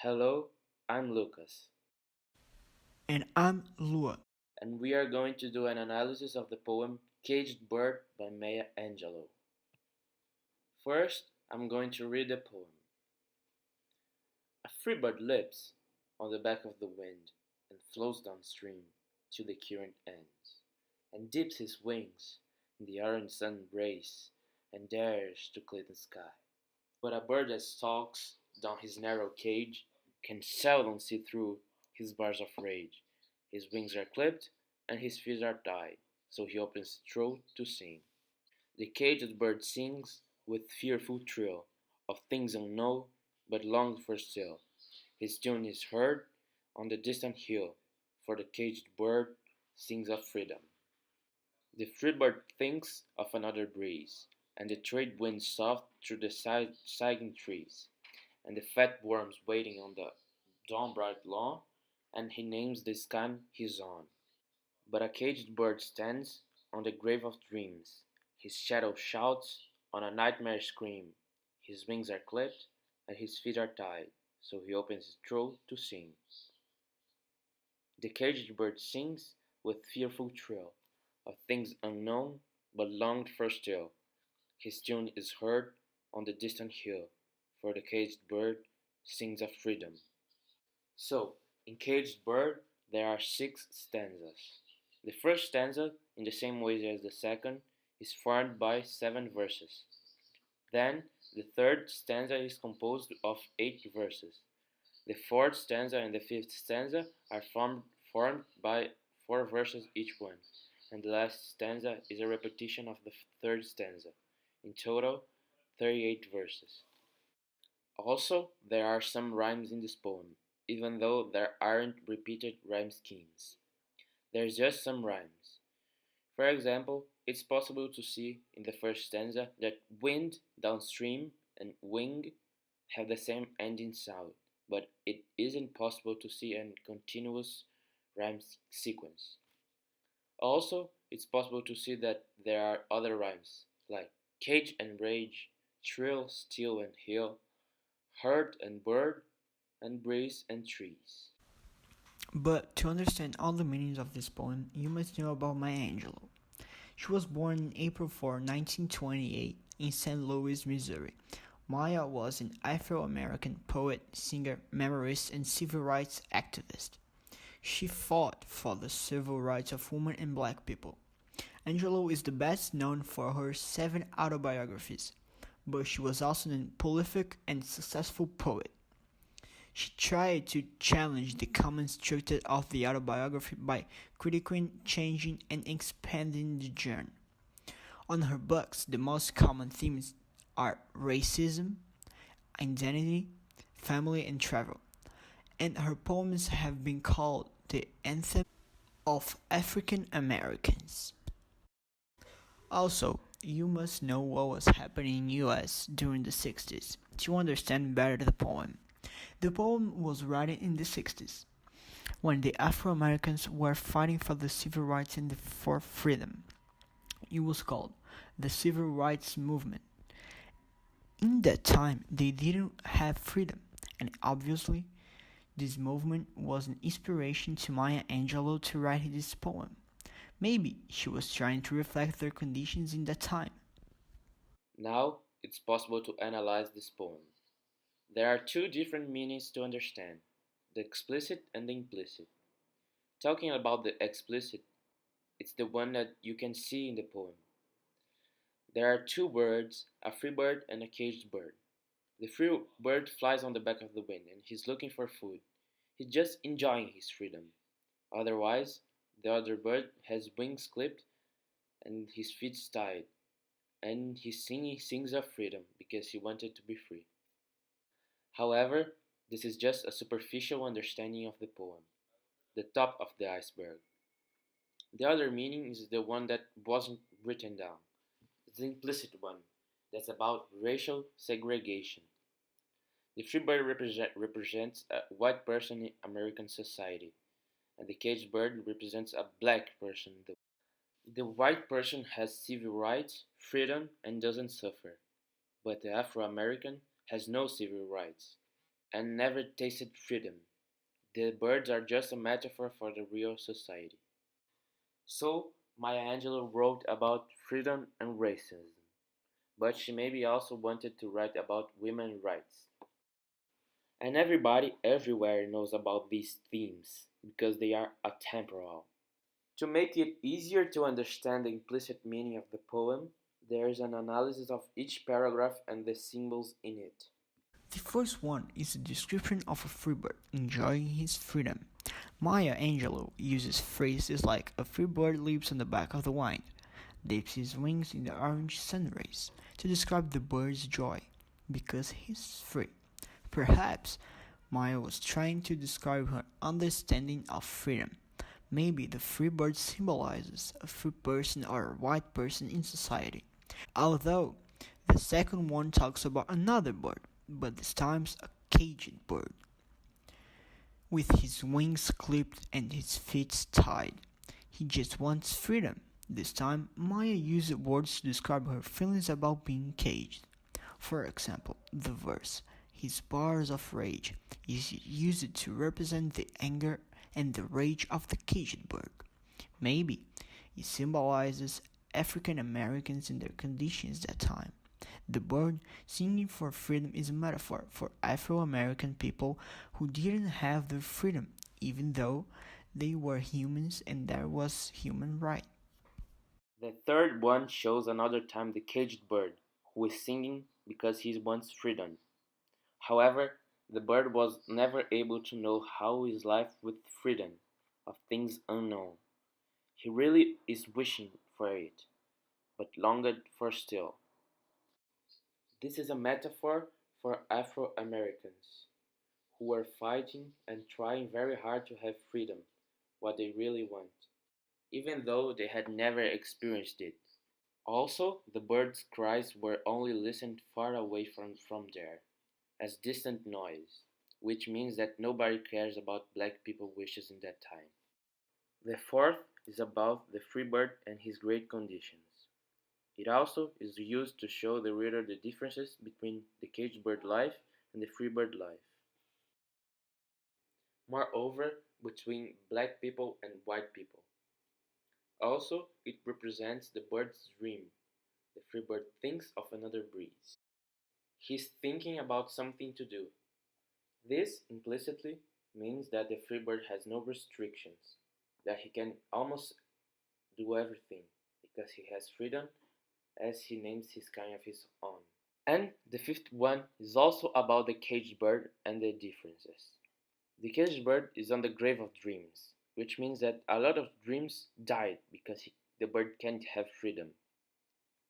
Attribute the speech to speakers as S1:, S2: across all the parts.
S1: Hello, I'm Lucas,
S2: And I'm LUAN.
S1: and we are going to do an analysis of the poem Caged Bird by Maya Angelou. First, I'm going to read the poem. A free bird leaps on the back of the wind and flows downstream till the current ends, and dips his wings in the orange sun rays and dares to clear the sky. But a bird that stalks down his narrow cage can seldom see through his bars of rage. His wings are clipped and his feet are tied, so he opens his throat to sing. The caged bird sings with fearful thrill of things unknown but longed for still. His tune is heard on the distant hill, for the caged bird sings of freedom. The free bird thinks of another breeze, and the trade winds soft through the sighing trees, and the fat worms waiting on the dawn-bright lawn, and he names the sky his own. But a caged bird stands on the grave of dreams. His shadow shouts on a nightmare scream. His wings are clipped and his feet are tied, so he opens his throat to sing. The caged bird sings with fearful thrill of things unknown but longed for still. His tune is heard on the distant hill, for the caged bird sings of freedom. So, in Caged Bird, there are 6 stanzas. The first stanza, in the same way as the second, is formed by 7 verses. Then, the third stanza is composed of 8 verses. The fourth stanza and the fifth stanza are formed by 4 verses each one, and the last stanza is a repetition of the third stanza. In total, 38 verses. Also, there are some rhymes in this poem, even though there aren't repeated rhyme schemes. There's just some rhymes. For example, it's possible to see in the first stanza that wind downstream and wing have the same ending sound, but it isn't possible to see a continuous rhyme sequence. Also, it's possible to see that there are other rhymes, like cage and rage, thrill, steel and hill, heart and bird, and breeze and trees.
S2: But to understand all the meanings of this poem, you must know about Maya Angelou. She was born in April 4, 1928, in St. Louis, Missouri. Maya was an Afro-American poet, singer, memoirist, and civil rights activist. She fought for the civil rights of women and black people. Angelou is the best known for her 7 autobiographies, but she was also a prolific and successful poet. She tried to challenge the common structure of the autobiography by critiquing, changing, and expanding the genre. On her books, the most common themes are racism, identity, family, and travel, and her poems have been called the anthem of African Americans. Also, you must know what was happening in US during the 60s to understand better the poem. The poem was written in the 60s, when the Afro-Americans were fighting for the civil rights and for freedom. It was called the Civil Rights Movement. In that time, they didn't have freedom, and obviously, this movement was an inspiration to Maya Angelou to write this poem. Maybe she was trying to reflect their conditions in that time.
S1: Now, it's possible to analyze this poem. There are 2 different meanings to understand, the explicit and the implicit. Talking about the explicit, it's the one that you can see in the poem. There are 2 birds, a free bird and a caged bird. The free bird flies on the back of the wind and he's looking for food. He's just enjoying his freedom. Otherwise, the other bird has wings clipped and his feet tied, and he sings of freedom because he wanted to be free. However, this is just a superficial understanding of the poem, the top of the iceberg. The other meaning is the one that wasn't written down. It's the implicit one, that's about racial segregation. The free bird represents a white person in American society, and the caged bird represents a black person. The white person has civil rights, freedom, and doesn't suffer, but the Afro American has no civil rights and never tasted freedom. The birds are just a metaphor for the real society. So, Maya Angelou wrote about freedom and racism, but she maybe also wanted to write about women's rights. And everybody everywhere knows about these themes because they are atemporal. To make it easier to understand the implicit meaning of the poem, there is an analysis of each paragraph and the symbols in it.
S2: The first one is a description of a free bird enjoying his freedom. Maya Angelou uses phrases like a free bird leaps on the back of the wind, dips his wings in the orange sun rays to describe the bird's joy because he's free. Perhaps Maya was trying to describe her understanding of freedom. Maybe the free bird symbolizes a free person or a white person in society. Although the second one talks about another bird, but this time a caged bird, with his wings clipped and his feet tied. He just wants freedom. This time, Maya used words to describe her feelings about being caged. For example, the verse, his bars of rage, is used to represent the anger and the rage of the caged bird. Maybe it symbolizes African Americans in their conditions that time. The bird singing for freedom is a metaphor for Afro-American people who didn't have their freedom, even though they were humans and there was human right.
S1: The third one shows another time the caged bird, who is singing because he wants freedom. However, the bird was never able to know how is life with freedom of things unknown. He really is wishing for it, but longed for still. This is a metaphor for Afro-Americans who were fighting and trying very hard to have freedom, what they really want, even though they had never experienced it. Also, the bird's cries were only listened far away from there, as distant noise, which means that nobody cares about black people's wishes in that time. The fourth is about the free bird and his great conditions. It also is used to show the reader the differences between the caged bird life and the free bird life. Moreover, between black people and white people. Also, it represents the bird's dream. The free bird thinks of another breeze. He's thinking about something to do. This implicitly means that the free bird has no restrictions, that he can almost do everything because he has freedom as he names his kind of his own. And the fifth one is also about the caged bird and the differences. The caged bird is on the grave of dreams, which means that a lot of dreams died because the bird can't have freedom.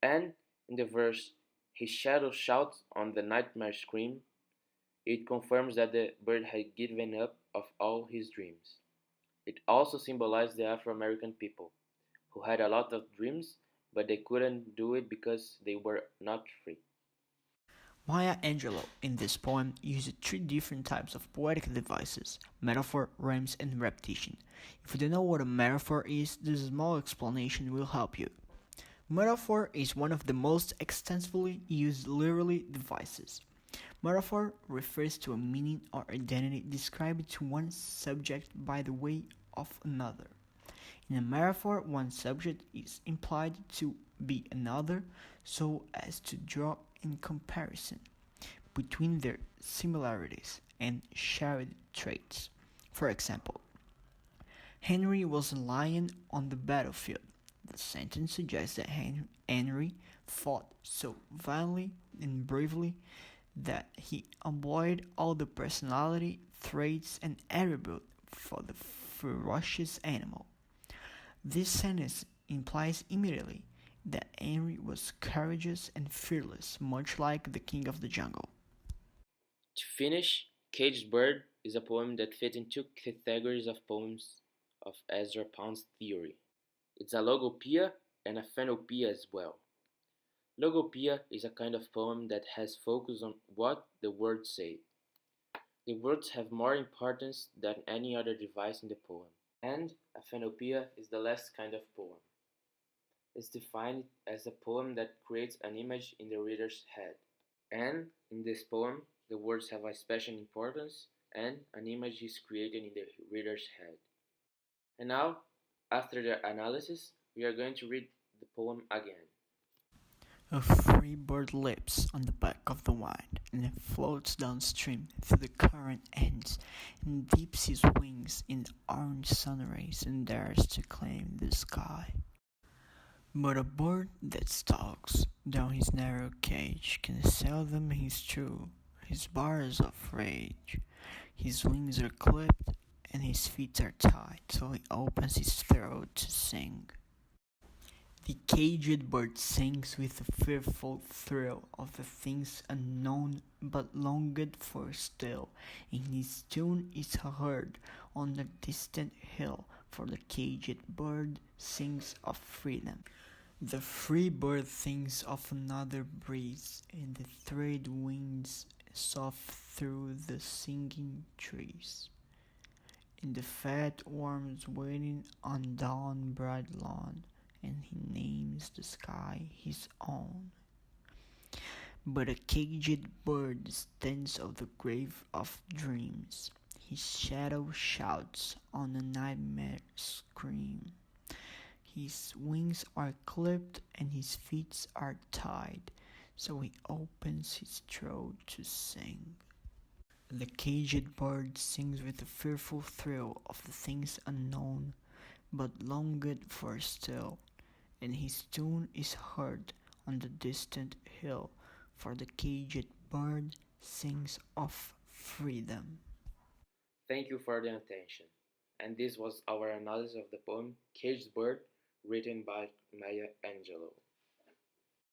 S1: And in the verse, his shadow shouts on the nightmare scream, it confirms that the bird had given up of all his dreams. It also symbolized the Afro-American people, who had a lot of dreams, but they couldn't do it because they were not free.
S2: Maya Angelou in this poem used three different types of poetic devices: metaphor, rhymes, and repetition. If you don't know what a metaphor is, this small explanation will help you. Metaphor is one of the most extensively used literary devices. Metaphor refers to a meaning or identity described to one subject by the way of another. In a metaphor, one subject is implied to be another so as to draw in comparison between their similarities and shared traits. For example, Henry was a lion on the battlefield. The sentence suggests that Henry fought so violently and bravely that he embodied all the personality, traits, and attributes for the ferocious animal. This sentence implies immediately that Henry was courageous and fearless, much like the king of the jungle.
S1: To finish, Caged Bird is a poem that fits in two categories of poems of Ezra Pound's theory. It's a logopoeia and a phonopoeia as well. Logopoeia is a kind of poem that has focus on what the words say. The words have more importance than any other device in the poem. And a phonopoeia is the last kind of poem. It's defined as a poem that creates an image in the reader's head. And in this poem, the words have a special importance, and an image is created in the reader's head. And now, after the analysis, we are going to read the poem again.
S2: A free bird leaps on the back of the wind, and it floats downstream through the current ends, and dips his wings in orange sun rays and dares to claim the sky. But a bird that stalks down his narrow cage can seldom his true, his bars of rage. His wings are clipped and his feet are tied, so he opens his throat to sing. The caged bird sings with the fearful thrill of the things unknown but longed for still, and his tune is heard on the distant hill, for the caged bird sings of freedom. The free bird thinks of another breeze, and the trade winds soft through the singing trees, and the fat worms waiting on dawn bright lawn, and he names the sky his own. But a caged bird stands of the grave of dreams, his shadow shouts on a nightmare scream. His wings are clipped and his feet are tied, so he opens his throat to sing. The caged bird sings with the fearful thrill of the things unknown, but longed for still, and his tune is heard on the distant hill, for the caged bird sings of freedom.
S1: Thank you for the attention. And this was our analysis of the poem Caged Bird, written by Maya Angelou.